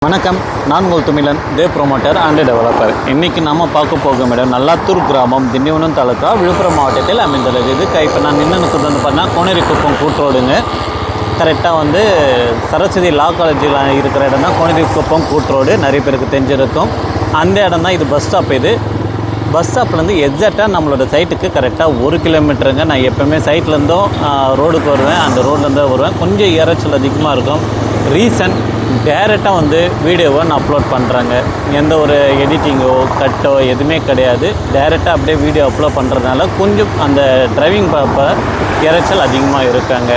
வணக்கம், நான் உங்கள் துமிலன், தேவ் ப்ரொமோட்டர் அண்ட் டெவலப்பர். இன்றைக்கி நம்ம பார்க்க போகும் இடம் நல்லாத்தூர் கிராமம், திண்டிவனம் தாலுக்கா, விழுப்புரம் மாவட்டத்தில் அமைந்துள்ளது. இது இப்போ நான் நின்று பார்த்தீங்கன்னா கோனேரிக்குப்பம் கூட்டுரோடுங்க. கரெக்டாக சரஸ்வதி லா காலேஜில் இருக்கிற இடம் தான் கோனேரிக்குப்பம் கூட்டுரோடு. நிறைய பேருக்கு தெரிஞ்சிருக்கும். அந்த இடம் தான் இது. Bus stop. இது பஸ் ஸ்டாப்லேருந்து எக்ஸாக்டாக நம்மளோட சைட்டுக்கு கரெக்டாக 1 கிலோமீட்டருங்க. நான் எப்போவுமே சைட்லேருந்தும் ரோடுக்கு வருவேன், அந்த ரோட்லேருந்து வருவேன். கொஞ்சம் இறைச்சல் அதிகமாக இருக்கும். ரீசன், டேரெக்டாக வீடியோவை நான் அப்லோட் பண்ணுறாங்க. எந்த ஒரு எடிட்டிங்கோ கட்டோ எதுவுமே கிடையாது. டேரெக்டாக அப்படியே வீடியோ அப்லோட் பண்ணுறதுனால கொஞ்சம் அந்த டிரைவிங் பார்ப்ப இறைச்சல் அதிகமாக இருக்காங்க.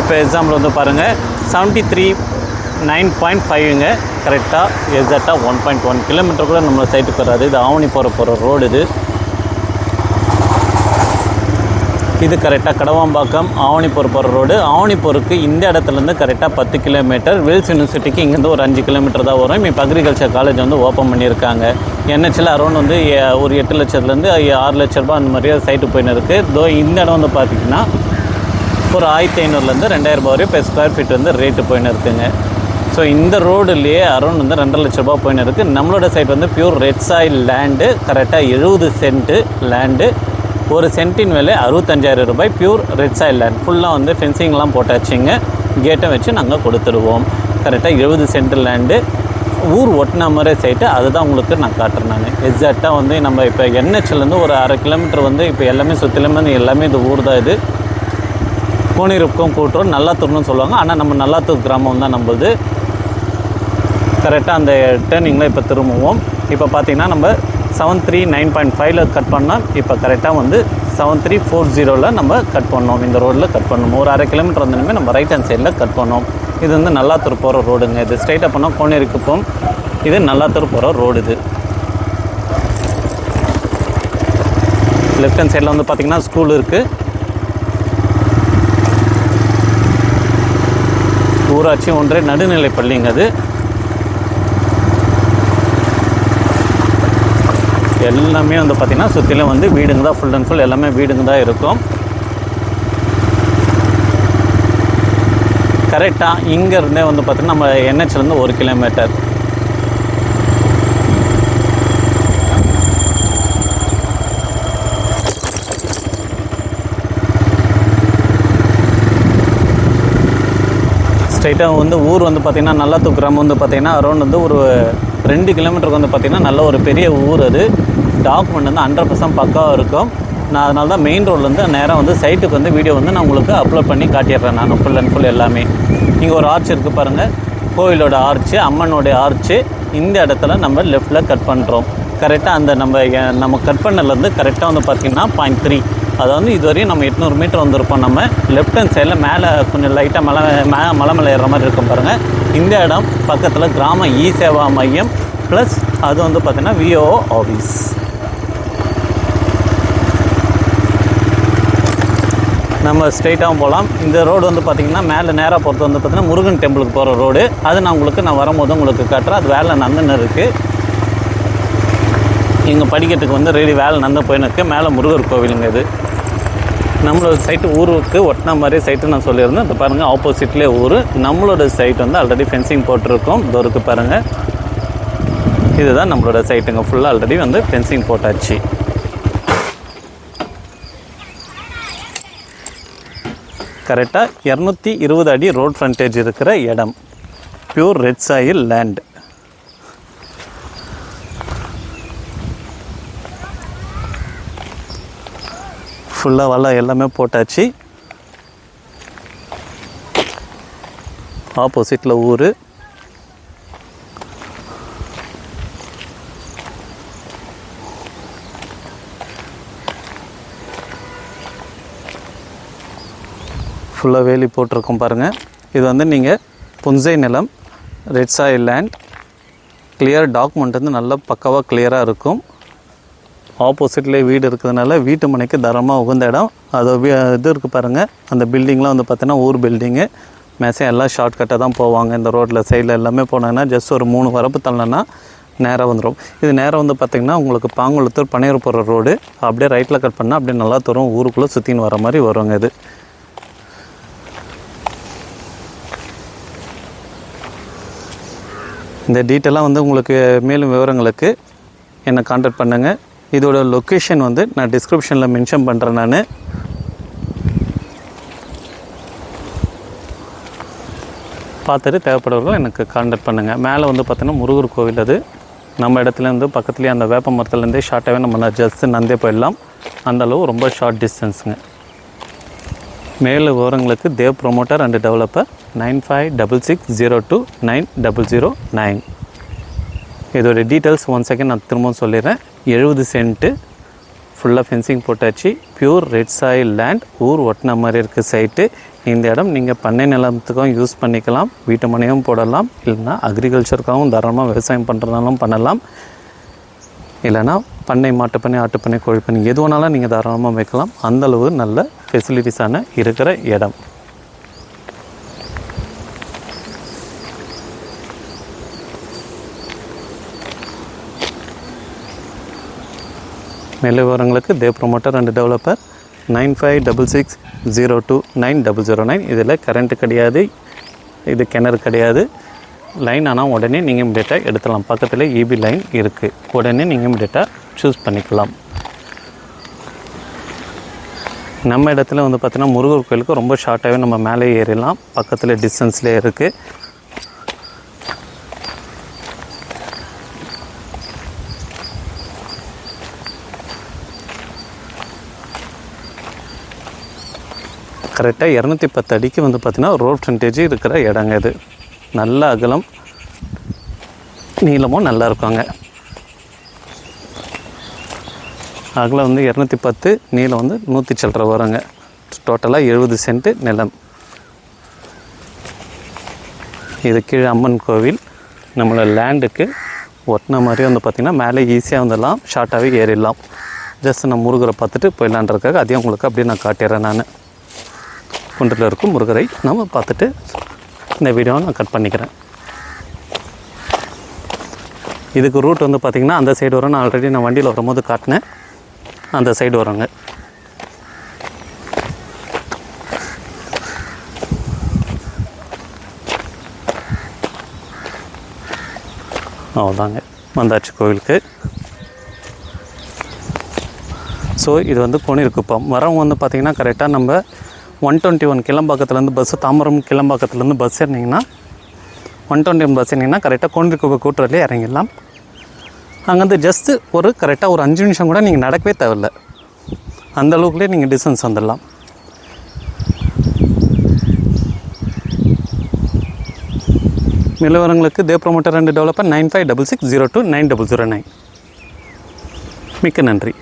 இப்போ எக்ஸாம்பிள் பாருங்கள், 73.9.5ங்க. கரெக்டாக எக்ஸாக்டாக 1.1 கிலோமீட்டர் கூட நம்ம சைட்டுக்கு வராது. இது ஆவணி போகிற ரோடு. இது கரெக்டாக கடவாம்பாக்கம் ஆவணிப்பூர் போகிற ரோடு. ஆவணிப்பூருக்கு இந்த இடத்துலேருந்து கரெக்டாக 10 கிலோமீட்டர். வேல்ஸ் யூனிவர்சிட்டிக்கு இங்கேருந்து ஒரு 5 கிலோமீட்டர் தான் வரும். இப்போ அக்ரிகல்ச்சர் காலேஜ் ஓப்பன் பண்ணியிருக்காங்க. என்ஹெச்சில் அரௌண்ட் ஒரு 8 லட்சத்துலேருந்து 6 லட்ச ரூபா அந்த மாதிரியே சைட்டு போயின்னு இருக்குது. இந்த இடம் பார்த்திங்கன்னா ஒரு 1500லேருந்து 2000 ரூபா வரையும் per ஸ்கொயர் ஃபீட் ரேட்டு போயின்னு இருக்குங்க. ஸோ இந்த ரோடுலேயே அரௌண்ட் 2.5 லட்ச ரூபா போயின்னு இருக்குது. நம்மளோட side pure red soil land. கரெக்டாக 70 சென்ட்டு லேண்டு. ஒரு சென்ட்டின் விலை 65,000 ரூபாய். Pure red soil land. ஃபுல்லாக ஃபென்சிங்லாம் போட்டாச்சுங்க. கேட்டை வச்சு நாங்கள் கொடுத்துருவோம். கரெக்டாக 70 சென்ட் லேண்டு. ஊர் ஒட்டின மாதிரி சைட்டு. அதுதான் உங்களுக்கு நான் காட்டுறேன். நான் எக்ஸாக்டாக நம்ம இப்போ என்ஹெச்லேருந்து ஒரு 1/2 கிலோமீட்டர் இப்போ எல்லாமே சுற்றிலுமே எல்லாமே இந்த ஊர் தான். இது கோனேரிக்குப்பம் கூட்டுரோடு, நல்லாத்தூர்னு சொல்லுவாங்க. ஆனால் நம்ம நல்லாத்தூர் கிராமம் தான் நம்மளுது. கரெக்டாக அந்த டேர்னிங்கில் இப்போ திரும்புவோம். இப்போ பார்த்திங்கன்னா நம்ம 739.5ல் கட் பண்ணால் இப்போ கரெக்டாக 7340ல் நம்ம கட் பண்ணோம். இந்த ரோடில் கட் பண்ணோம். ஒரு 1/2 கிலோமீட்டர் வந்தோமே நம்ம ரைட் ஹேண்ட் சைடில் கட் பண்ணோம். இது நல்லாத்தூர் போகிற ரோடுங்க. இது ஸ்ட்ரைட்டாக பண்ணால் கோனேரிக்குப்பம். இது நல்லாத்தூர் போகிற ரோடு. இது லெஃப்ட் ஹேண்ட் சைடில் பார்த்திங்கன்னா ஸ்கூல் இருக்குது. ஊராட்சி ஒன்றிய நடுநிலை பள்ளிங்க. அது எல்லாமே பார்த்திங்கன்னா சுற்றிலும் வீடுங்க தான். ஃபுல் அண்ட் ஃபுல் எல்லாமே வீடுங்க தான் இருக்கும். கரெக்டாக இங்கேருந்தே பார்த்திங்கன்னா நம்ம என்ஹெச்லேருந்து 1 கிலோமீட்டர். ஸ்ட்ரைட்டாக ஊர் பார்த்திங்கன்னா நல்லாத்தூர் கிராமம் பார்த்திங்கன்னா அரௌண்ட் ஒரு 2 கிலோமீட்டருக்கு பார்த்திங்கன்னா நல்ல ஒரு பெரிய ஊர். அது டாக்குமெண்ட் 100% பக்காவாக இருக்கும். நான் அதனால தான் மெயின் ரோட்லேருந்து நேராக சைட்டுக்கு வீடியோ நான் உங்களுக்கு அப்லோட் பண்ணி காட்டிடுறேன். நான் ஃபுல் அண்ட் ஃபுல் எல்லாமே. இங்கே ஒரு ஆர்ச் இருக்குது பாருங்கள், கோவிலோட ஆர்ச்சு, அம்மனோடைய ஆர்ச்சு. இந்த இடத்துல நம்ம லெஃப்டில் கட் பண்ணுறோம். கரெக்டாக அந்த நம்ம கட் பண்ணலேருந்து கரெக்டாக பார்த்திங்கன்னா 0.3. அதாவது இதுவரையும் நம்ம 800 மீட்டர் வந்திருப்போம். நம்ம லெஃப்ட் ஹேண்ட் சைடில் மேலே கொஞ்சம் லைட்டாக மலை மேலே ஏறுற மாதிரி இருக்கும் பாருங்கள். இந்த இடம் பக்கத்தில் கிராம இ சேவா மையம் ப்ளஸ் அது பார்த்திங்கன்னா விஓ ஆஃபீஸ். நம்ம ஸ்ட்ரைட்டாகவும் போகலாம். இந்த ரோடு பார்த்திங்கன்னா மேலே நேராக போகிறது பார்த்திங்கன்னா முருகன் டெம்பிளுக்கு போகிற ரோடு. அது நான் வரும்போது உங்களுக்கு காட்டுறேன். அது வேலை நடந்துன்னு இருக்குது. இங்கே படிக்கிறதுக்கு ரெடி வேலை நடந்து போயின்னு இருக்குது. மேலே முருகர் கோவிலுங்க. இது நம்மளோட சைட்டு ஊருக்கு ஒட்டின மாதிரி சைட்டு நான் சொல்லியிருந்தேன். இப்போ பாருங்கள், ஆப்போசிட்லேயே ஊர். நம்மளோட சைட் ஆல்ரெடி ஃபென்சிங் போட்டிருக்கோம். இதோருக்கு பாருங்கள், இதுதான் நம்மளோட சைட்டுங்க. ஃபுல்லாக ஆல்ரெடி ஃபென்சிங் போட்டாச்சு. கரெக்டாக 220 அடி ரோட் ஃப்ரண்டேஜ் இருக்கிற இடம். Pure red soil land. ஃபுல்லாக வலை எல்லாமே போட்டாச்சு. ஆப்போசிட்டில் ஊர். ஃபுல்லாக வேலி போட்டிருக்கோம் பாருங்கள். இது நீங்கள் புன்சை நிலம், red soil land. Clear document நல்லா பக்காவாக கிளியராக இருக்கும். ஆப்போசிட்லேயே வீடு இருக்கிறதுனால வீட்டு மனைக்கு தரமாக உகந்த இடம். அது இது இருக்குது பாருங்கள், அந்த பில்டிங்லாம் பார்த்திங்கன்னா ஊர் பில்டிங்கு. மேக்ஸிமம் எல்லாம் ஷார்ட்கட்டாக தான் போவாங்க. இந்த ரோட்டில் சைடில் எல்லாமே போனாங்கன்னா ஜஸ்ட் ஒரு 3 வரப்பு தள்ளனா நேராக வந்துடும். இது நேராக பார்த்திங்கன்னா உங்களுக்கு பாங்குளத்தூர் பனையூர் போகிற ரோடு. அப்படியே ரைட்டில் கட் பண்ணால் அப்படியே நல்லா தரும். ஊருக்குள்ளே சுற்றின்னு வர மாதிரி வருங்க. இது இந்த டீட்டெயிலாக வந்து உங்களுக்கு மேலும் விவரங்களுக்கு என்னை கான்டாக்ட் பண்ணுங்கள். இதோட லொக்கேஷன் வந்து நான் டிஸ்கிரிப்ஷனில் மென்ஷன் பண்ணுறேன். நான் பார்த்துட்டு தேவைப்படுறவர்கள் எனக்கு கான்டாக்ட் பண்ணுங்கள். மேலே வந்து பார்த்தீங்கன்னா முருகர் கோவில். அது நம்ம இடத்துலேருந்து பக்கத்துலேயே அந்த வேப்ப மரத்துலேருந்தே ஷார்ட்டாகவே நம்ம ஜஸ்ட்டு நந்தே போயிடலாம். அந்தளவு ரொம்ப ஷார்ட் டிஸ்டன்ஸுங்க. மேலே விவரங்களுக்கு தேவ் ப்ரொமோட்டர் அண்ட் டெவலப்பர் 9566029009. இதோட டீட்டெயில்ஸ் ஒன் செகண்ட் நான் திரும்பவும் சொல்லிடுறேன். 70 சென்ட்டு ஃபுல்லாக ஃபென்சிங் போட்டாச்சு. பியூர் ரெட் சாயில் லேண்ட், ஊர் ஒட்டின மாதிரி இருக்குது சைட்டு. இந்த இடம் நீங்கள் பண்ணை நிலத்துக்கும் யூஸ் பண்ணிக்கலாம், வீட்டு மனையும் போடலாம், இல்லைனா அக்ரிகல்ச்சருக்காகவும் தாராளமாக விவசாயம் பண்ணுறதாலும் பண்ணலாம். இல்லைனா பண்ணை, மாட்டுப்பண்ணை, ஆட்டுப்பண்ணை, கோழிப்பண்ணை எது வேணாலும் நீங்கள் தாராளமாக வைக்கலாம். அந்தளவு நல்ல ஃபெசிலிட்டிஸான இருக்கிற இடம். மேலே விவரங்களுக்கு தேவ் ப்ரொமோட்டர் அண்ட் டெவலப்பர் 9566029009. இதில் கரண்ட்டு கிடையாது, இது கிணறு கிடையாது. லைன் ஆனால் உடனே நீங்கள் இமிடியேட்டாக எடுத்துடலாம். பக்கத்தில் இபி லைன் இருக்குது, உடனே நீங்கள் இமிடியேட்டாக சூஸ் பண்ணிக்கலாம். நம்ம இடத்துல வந்து பார்த்திங்கன்னா முருகர் கோயிலுக்கு ரொம்ப ஷார்ட்டாகவே நம்ம மேலே ஏறிடலாம். பக்கத்தில் டிஸ்டன்ஸ்லேயே இருக்குது. கரெக்டாக 210 அடிக்கு வந்து பார்த்திங்கன்னா ரோட் ஃப்ரண்டேஜ் இருக்கிற இடங்க. இது நல்ல அகலம், நீளமும் நல்லா இருக்குங்க. அகலம் வந்து 210, நீளம் வந்து 100 சில்லற வருங்க. டோட்டலாக 70 சென்ட்டு நிலம். இது கீழே அம்மன் கோவில். நம்மளோட லேண்டுக்கு ஒட்டின மாதிரி வந்து பார்த்திங்கன்னா மேலே ஈஸியாக வந்துடலாம், ஷார்ட்டாகவே ஏறிடலாம். ஜஸ்ட் நான் முருகரை பார்த்துட்டு போயிடலான்றதுக்காக அதையும் உங்களுக்கு அப்படியே நான் காட்டிடுறேன். நான் குன்றில் இருக்கும் முருகரை நம்ம பார்த்துட்டு இந்த வீடியோவை நான் கட் பண்ணிக்கிறேன். இதுக்கு ரூட் வந்து பார்த்திங்கன்னா அந்த சைடு வரும். நான் ஆல்ரெடி நான் வண்டியில் வரும்போது காட்டினேன், அந்த சைடு வருங்க. அவ்வளோதாங்க, வந்தாச்சு கோவிலுக்கு. ஸோ இது வந்து கோணிருக்குப்பம். வரவங்க வந்து பார்த்திங்கன்னா கரெக்டாக நம்ம 121 கிளம்பாக்கத்துலேருந்து பஸ்ஸு, தாம்பரம் கிளம்பாக்கத்துலேருந்து பஸ் ஏறினீங்கன்னா 121 பஸ் ஏறினீங்கன்னா கரெக்டாக கோண்டிருக்குப்பம் கூட்டுறதுலேயே இறங்கிடலாம். அங்கேருந்து ஜஸ்ட்டு ஒரு கரெக்டாக ஒரு 5 நிமிஷம் கூட நீங்கள் நடக்கவே தேவையில்லை, அந்த அளவுக்குள்ளே நீங்கள் டிஸ்டன்ஸ் வந்துடலாம். நிலவரங்களுக்கு தேவ் ப்ரொமோட்டர் அண்ட் டெவலப்பர் 9566029009. மிக்க நன்றி.